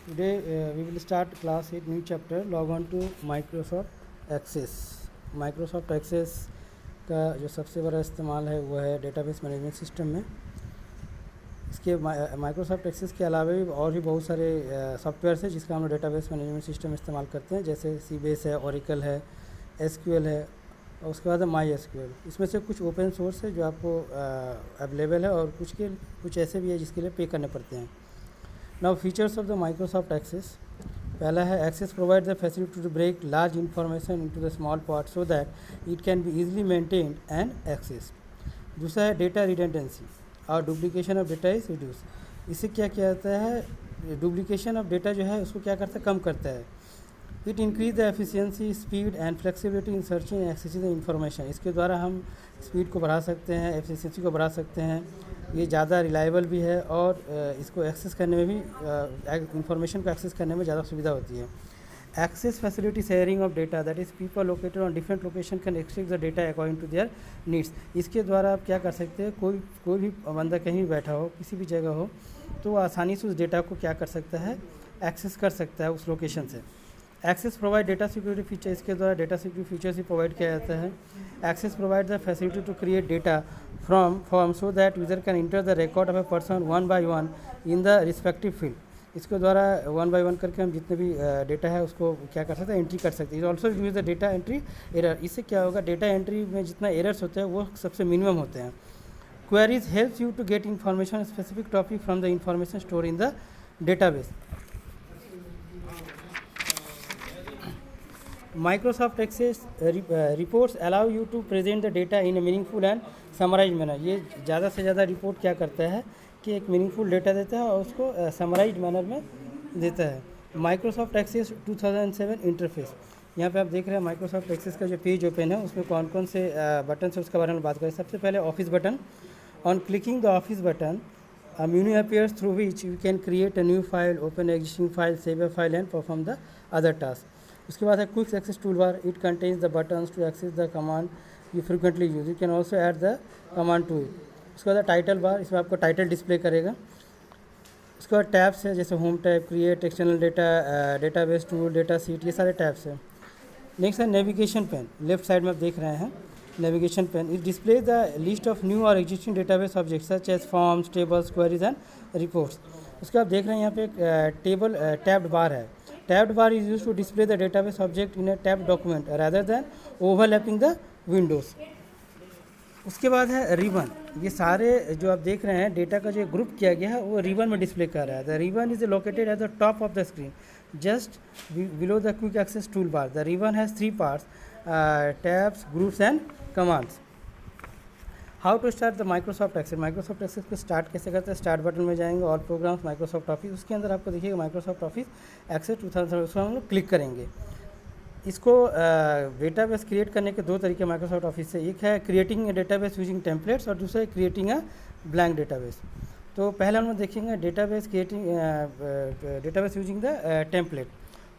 Today we will start class 8 new chapter. Log on to Microsoft Access. Microsoft Access का जो सबसे बड़ा इस्तेमाल है वो है डेटाबेस मैनेजमेंट सिस्टम में. इसके माइक्रोसॉफ्ट एक्सेस के अलावा भी और भी बहुत सारे सॉफ्टवेयर्स है जिसका हम लोग डेटाबेस मैनेजमेंट सिस्टम इस्तेमाल करते हैं, जैसे सीबेस है, ओरेकल है, एसक्यूएल है और उसके बाद है माई एसक्यूएल. इसमें से कुछ ओपन सोर्स है जो आपको अवेलेबल है और कुछ ऐसे भी है जिसके लिए पे करने पड़ते हैं. Now features of the Microsoft Access. पहला है Access provide the facility to break large information into the small part so that it can be easily maintained and access. दूसरा है डेटा रिडेंडेंसी और duplication of data is reduce. इससे क्या किया जाता है, डुप्लीकेशन ऑफ डेटा जो है उसको क्या करता है, कम करता है. It increase the efficiency, speed and flexibility in searching and accessing the information. इसके द्वारा हम स्पीड को बढ़ा सकते हैं, एफिशिएंसी को बढ़ा सकते हैं. ये ज़्यादा रिलायबल भी है और इसको एक्सेस करने में भी, इंफॉर्मेशन को एक्सेस करने में ज़्यादा सुविधा होती है. Access facility sharing of data, that is people located on different location can access the data according to their needs. इसके द्वारा आप क्या कर सकते हैं, कोई भी बंदा कहीं भी बैठा हो, किसी भी जगह हो, तो वो आसानी से उस डेटा को क्या कर सकता है, एक्सेस कर सकता है उस लोकेशन से. Access provide data security feature. इसके द्वारा डेटा सिक्योरिटी फीचर्स ही प्रोवाइड किया जाता है. Access provide the facility to create data from form so that user can enter the record of a person one by one in the respective field. इसके द्वारा one by one करके हम जितने भी डेटा है उसको क्या कर सकते हैं, एंट्री कर सकते हैं. Also use the data entry error. इससे क्या होगा, डेटा एंट्री में जितना एरर्स होते हैं वो सबसे मिनिमम होते हैं. Queries helps you to get information specific topic from the information store in the database. Microsoft Access reports allow you to present the data in a meaningful and summarized manner. ये ज़्यादा से ज़्यादा report क्या करता है कि एक meaningful data देता है और उसको समराइज मैनर में देता है. Microsoft Access 2007 interface. यहाँ पे आप देख रहे हैं माइक्रोसॉफ्ट एक्सेस का जो पेज ओपन है उसमें कौन कौन से बटन से उसके बारे में बात करें. सबसे पहले office button. On clicking the office button a menu appears through which you can create a new file, open an existing file, save a file and perform the other task. उसके बाद है quick access tool bar. It contains the buttons to access the command you frequently use. You can also add the command to it. उसके बाद title bar. इसमें आपको title display करेगा. उसके बाद टैब्स है जैसे home tab, create, external data, database tool, data seat, ये सारे टैब्स हैं. नेक्स्ट है नेविगेशन पेन. लेफ्ट साइड में आप देख रहे हैं navigation pane. It display the list of new और existing database objects such as forms, tables, queries and reports. उसके आप देख रहे हैं यहाँ पे एक टैब्ड बार है. Tabbed bar is use to display the database object in a tabbed document rather than overlapping the windows. उसके बाद है रिबन. ये सारे जो आप देख रहे हैं डेटा का जो ग्रुप किया गया है वो रिबन में डिस्प्ले कर रहा है. The ribbon is located at the top of the screen just below the quick access toolbar. The ribbon has three parts, tabs, groups and commands. How to start the Microsoft Access. Microsoft Access को start कैसे करते हैं, start button में जाएंगे, all programmes, Microsoft office. उसके अंदर आपको देखिएगा माइक्रोसॉफ्ट ऑफिस एक्सेस 2007. उसको हम लोग क्लिक करेंगे. इसको डेटाबेस क्रिएट करने के दो तरीके माइक्रोसॉफ्ट ऑफिस से. एक है creating a database using templates और दूसरा है क्रिएटिंग अ ब्लैंक डेटाबेस. तो पहले हम लोग देखेंगे database creating database using the template.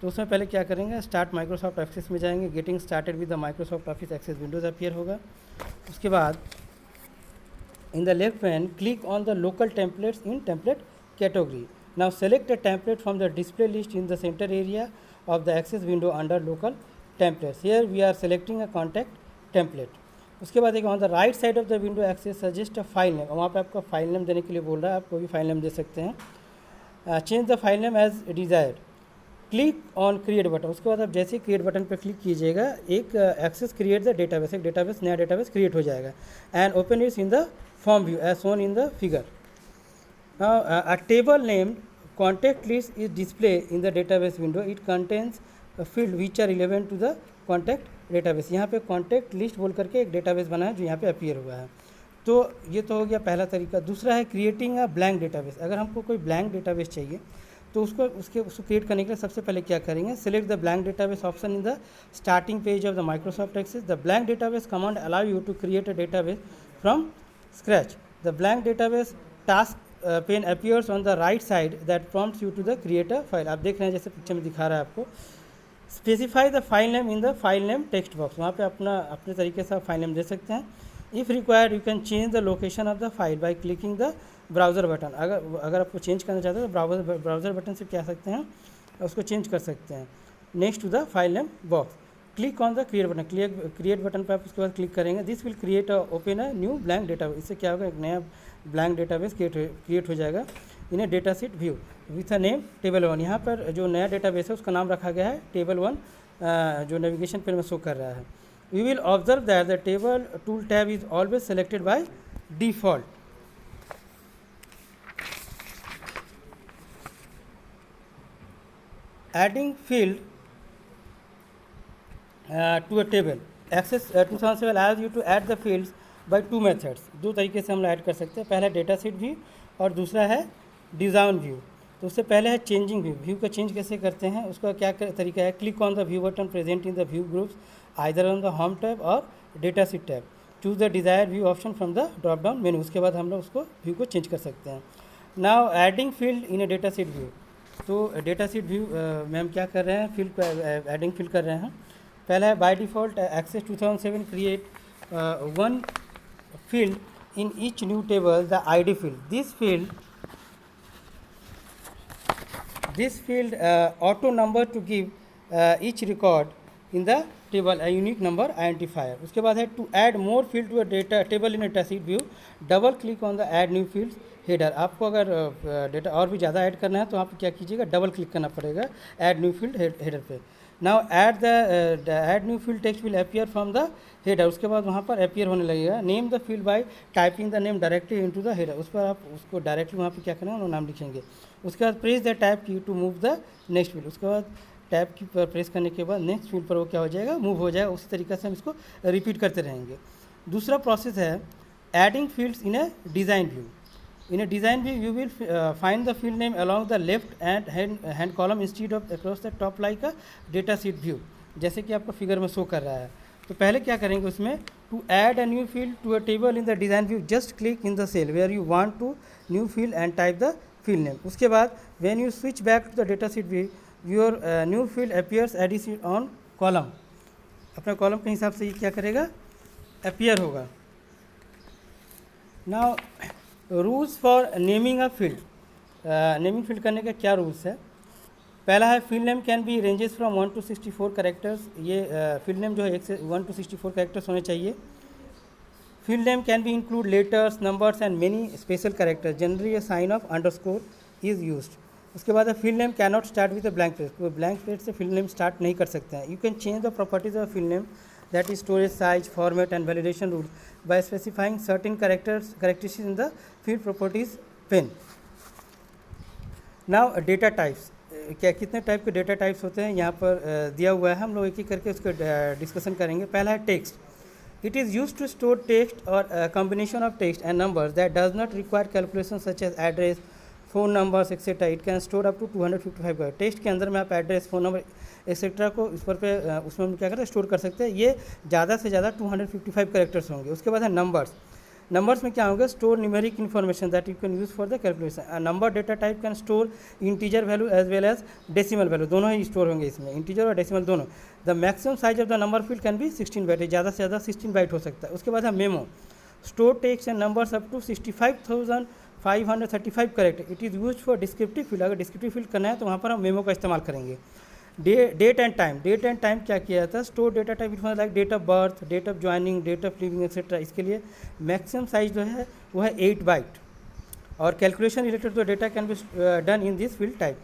तो उसमें पहले क्या करेंगे, स्टार्ट माइक्रोसॉफ्ट एक्सेस में जाएंगे. Getting started with the Microsoft Office Access windows appear होगा. उसके बाद in the left pane click on the local templates in template category. Now select the template from the display list in the centre area of the access window under local templates. Here we are selecting a contact template. उसके बाद एक on the right side of the window Access suggest a file name. वहाँ पे आपको file name देने के लिए बोल रहा है, आप कोई भी फाइल नेम दे सकते हैं. Change the file name as desired. Click on create button. उसके बाद आप जैसे ही क्रिएट बटन पर क्लिक कीजिएगा एक एक्सेस क्रिएट द डेटाबेस, एक डेटाबेस, नया डेटाबेस क्रिएट हो जाएगा. And open its in the form view as shown in the figure. Now a table named contact list is display in the database window. It contains a field which are relevant to the contact database. यहाँ पे contact list बोल करके एक database बना है जो यहाँ पे appear हुआ है. तो ये तो हो गया पहला तरीका. दूसरा है creating a blank database. अगर हमको कोई blank database चाहिए तो उसको क्रिएट करने के लिए सबसे पहले क्या करेंगे, select the blank database option in the starting page of the Microsoft Access. The blank database command allow you to create a database from scratch. The blank database task pane appears on the right side that prompts you to the create a file. आप देख रहे हैं जैसे picture में दिखा रहा है आपको. Specify the file name in the file name text box. वहाँ पे अपने तरीके से आप फाइल नेम दे सकते हैं. If required you can change the location of the file by clicking the browser button, अगर आपको चेंज करना चाहते हैं तो ब्राउज़र बटन से क्या सकते हैं, उसको चेंज कर सकते हैं। Next to the file name box, click on the create button, create button पर आप उसके बाद क्लिक करेंगे। This will create open a new blank database, इससे क्या होगा, एक नया ब्लैंक डेटाबेस क्रिएट हो जाएगा in a datasheet view with a name table 1। यहाँ पर जो नया डेटाबेस है उसका नाम रखा गया है टेबल 1, जो नेविगेशन पेज में शो कर रहा है। We will observe that the table tool tab is always selected by default. Adding field to a table, Access 2007 allows you to add the fields by two methods। दो तरीके से हम लोग add कर सकते हैं, पहला डेटा सीट व्यू और दूसरा है डिज़ाइन व्यू। तो उससे पहले है चेंजिंग व्यू, व्यू का चेंज कैसे करते हैं उसका क्या तरीका है, click on the view button present in the view groups either on the home tab और datasheet tab, choose the desire view option from the drop down menu. उसके बाद हम लोग उसको व्यू को चेंज कर सकते हैं। Now adding field in a datasheet view, तो डेटा सीट व्यू में हम क्या कर रहे हैं, फील्ड को एडिंग फील्ड कर रहे हैं। पहला है by default Access 2007 create one field in each new table, the ID field. This field auto number to give each record in the table a unique number identifier. उसके बाद है to add more field to a data table in a data sheet view, double click on the add new fields header। आपको अगर data और भी ज़्यादा add करना है तो आप क्या कीजिएगा, डबल क्लिक करना पड़ेगा add new field header पे। Now add the add new field text will appear from the header, उसके बाद वहाँ पर अपीयर होने लगेगा। Name the field by typing the name directly into the header, उस पर आप उसको डायरेक्टली वहाँ पे क्या करेंगे, वो नाम लिखेंगे। उसके बाद press the tab key to move the next field, उसके बाद टैब की पर प्रेस करने के बाद नेक्स्ट फील्ड पर वो क्या हो जाएगा, मूव हो जाएगा। उसी तरीके से हम इसको रिपीट करते रहेंगे। दूसरा प्रोसेस है adding fields in A design view. In a design view, you will find the field name along the left and hand column instead of across the top like a data sheet view, जैसे कि आपको figure में show कर रहा है। तो पहले क्या करेंगे उसमें, to add a new field to a table in the design view, just click in the cell where you want to new field and type the field name। उसके बाद when you switch back to the data sheet view, your new field appears addition on column। अपने column के हिसाब से ये क्या करेगा, appear होगा। Now rules for naming a field, naming field करने का क्या रूल्स है। पहला है field name can be ranges from 1 to 64 characters, ये फील्ड नेम जो है 1 to 64 कैरेक्टर्स होने चाहिए। Field name can be include letters, numbers and many special characters, generally a sign of underscore is used. उसके बाद field name can not start with a blank space, कोई blank space से field name start नहीं कर सकते हैं। You can change the properties of field name, that is storage size, format and validation rules by specifying certain characteristics in the field properties pane। now data types, क्या कितने type के data types होते हैं यहाँ पर दिया हुआ है, हम लोग एक एक करके उसको डिस्कशन करेंगे। पहला है text, it is use to store text और combination of text and numbers that does not require calculation such as address, phone numbers etcetera. It can store up to 255 का टेक्स्ट के अंदर में आप एड्रेस, फ़ोन नंबर एक्सेट्रा को इस पर पे उसमें हम क्या करते हैं, स्टोर कर सकते हैं। ये ज़्यादा से ज़्यादा 255 कैरेक्टर्स होंगे। उसके बाद है नंबर्स, नंबर्स में क्या होगा, store numeric information that you can use for the calculation. Number data type can store integer value as well as decimal value, दोनों ही स्टोर होंगे इसमें, इंटीजर और डेसिमल दोनों। The maximum size of the number field can be 16 byte, ज़्यादा से ज़्यादा 16 bite हो सकता है। उसके बाद है memo, store text and numbers up to 65,535 character. It is use for descriptive field, अगर डिस्क्रिप्टिव फील्ड करना है तो वहाँ पर हम मेमो का इस्तेमाल करेंगे। Date and time, date and time क्या किया जाता है, store data type it like date of birth, date of joining, date of living etcetera. इसके लिए मैक्सिमम साइज जो है वो है 8 बाइट। और calculation related to data can be done in this field type.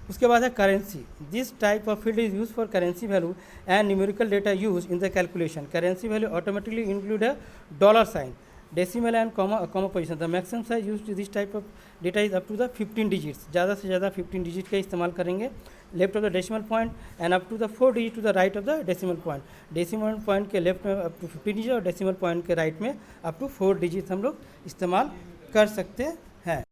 उसके बाद है currency, this type of field is use for currency value and numerical data use in the calculation. Currency value automatically include है $, decimal and comma position. The maximum size use to this type of data is up to the 15 digits, ज़्यादा से ज़्यादा 15 digit का इस्तेमाल करेंगे। Left of the decimal point and up to the 4 digit to the right of the decimal point. Decimal point के left में up to 15 digit और decimal point के राइट में अप टू 4 डिजिट हम लोग इस्तेमाल कर सकते हैं।